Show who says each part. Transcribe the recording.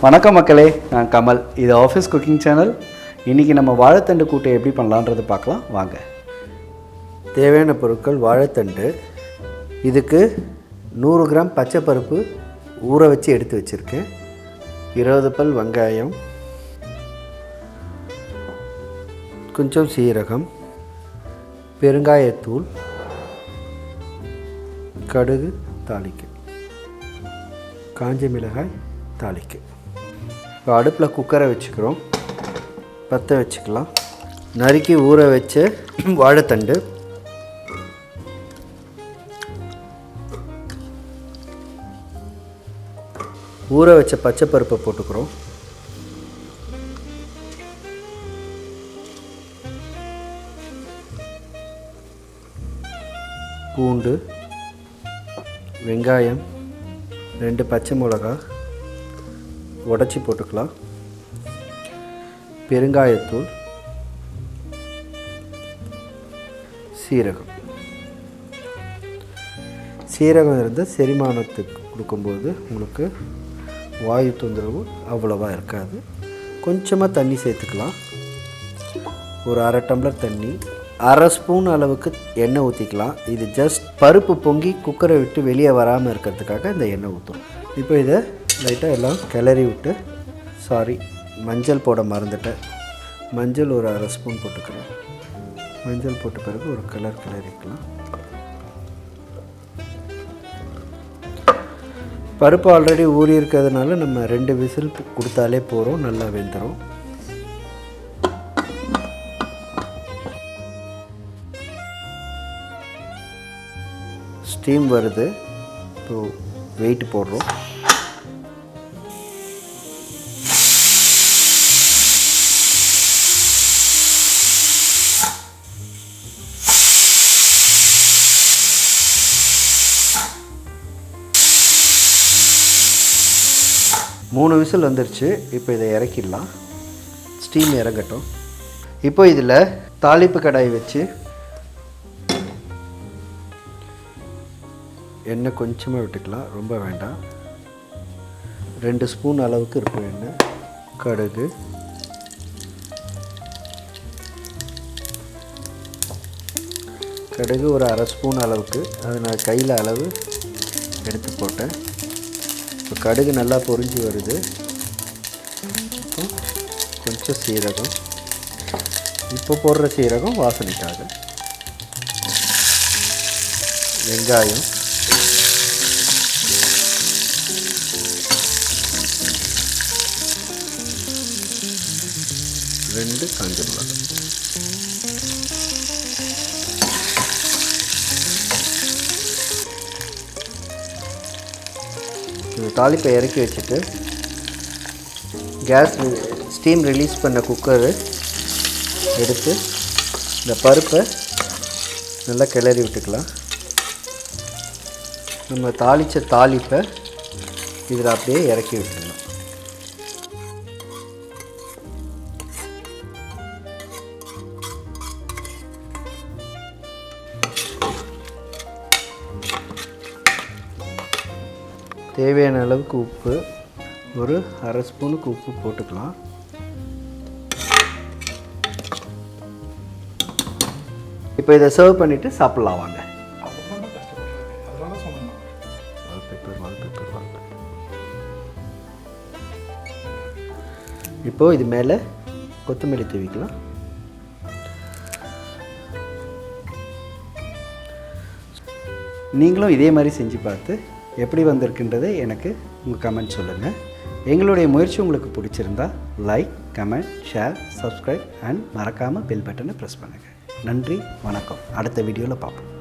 Speaker 1: வணக்கம் மக்களே, நான் கமல். இது ஆஃபீஸ் குக்கிங் சேனல். இன்றைக்கி நம்ம வாழைத்தண்டு கூட்டை எப்படி பண்ணலான்றது பார்க்கலாம் வாங்க. தேவையான பொருட்கள்: வாழைத்தண்டு, இதுக்கு 100 கிராம் பச்சை பருப்பு ஊற வச்சு எடுத்து வச்சுருக்கேன், 20 பல் வெங்காயம், கொஞ்சம் சீரகம், பெருங்காயத்தூள், கடுகு தாளிக்க, காஞ்ச மிளகாய் தாளிக்க. இப்போ அடுப்பில் குக்கரை வச்சுக்கிறோம், பற்ற வச்சுக்கலாம். நறுக்கி ஊற வச்ச வாழைத்தண்டு, ஊற வச்ச பச்சை பருப்பை போட்டுக்கிறோம். பூண்டு, வெங்காயம், 2 பச்சை மிளகா உடச்சி போட்டுக்கலாம். பெருங்காயத்தூள், சீரகம். சீரகம் இருந்தால் செரிமானத்துக்கு கொடுக்கும்போது உங்களுக்கு வாயு தொந்தரவு அவ்வளோவா இருக்காது. கொஞ்சமாக தண்ணி சேர்த்துக்கலாம், ஒரு 1/2 டம்ளர் தண்ணி. 1/2 ஸ்பூன் அளவுக்கு எண்ணெய் ஊற்றிக்கலாம். இது ஜஸ்ட் பருப்பு பொங்கி குக்கரை விட்டு வெளியே வராமல் இருக்கிறதுக்காக இந்த எண்ணெய் ஊற்றும். இப்போ இதை லைட்டாக எல்லாம் கிளறி விட்டு, மஞ்சள் போட மறந்துட்டேன். மஞ்சள் ஒரு 1/2 ஸ்பூன் போட்டுக்கிறேன். மஞ்சள் போட்ட பிறகு ஒரு கிளறிக்கலாம். பருப்பு ஆல்ரெடி ஊறி இருக்கிறதுனால நம்ம 2 விசில் கொடுத்தாலே போகிறோம், நல்லா வெந்துடும். ஸ்டீம் வருது, இப்போது வெயிட் போடுறோம். மூணு விசில் வந்துருச்சு. இப்போ இதை இறக்கிடலாம், ஸ்டீம் இறங்கட்டும். இப்போ இதில் தாளிப்பு கடாய் வச்சு எண்ணெய் கொஞ்சமாக விட்டுக்கலாம், ரொம்ப வேண்டாம். 2 ஸ்பூன் அளவுக்கு இருக்கும் எண்ணெய். கடுகு, ஒரு 1/2 ஸ்பூன் அளவுக்கு, அது நான் கையில் அளவு எடுத்து போட்டேன். இப்போ கடுகு நல்லா பொரிஞ்சு வருது. கொஞ்சம் சீரகம், இப்போ போடுற சீரகம் வாசனைக்காக. வெங்காயம், ரெண்டு காஞ்ச மிளகாய். இந்த தாளிப்பை இறக்கி வச்சுட்டு கேஸ் ஸ்டீம் ரிலீஸ் பண்ண குக்கரு எடுத்து இந்த பருப்பை நல்லா கிளறி விட்டுக்கலாம். நம்ம தாளித்த தாளிப்பை இதில் அப்படியே இறக்கி விட்டுக்கலாம். தேவையான அளவுக்கு உப்பு, ஒரு 1/2 ஸ்பூனுக்கு உப்பு போட்டுக்கலாம். இப்போ இதை சர்வ் பண்ணிவிட்டு சாப்பிட்லாம் வாங்க. இப்போது இது மேலே கொத்தமல்லி தூவிக்கலாம். நீங்களும் இதே மாதிரி செஞ்சு பார்த்து எப்படி வந்திருக்குன்றதை எனக்கு உங்கள் கமெண்ட் சொல்லுங்கள். எங்களுடைய முயற்சி உங்களுக்கு பிடிச்சிருந்தா like, comment, share, subscribe and மறக்காமல் பெல் பட்டனை ப்ரெஸ் பண்ணுங்கள். நன்றி, வணக்கம். அடுத்த வீடியோவில் பார்ப்போம்.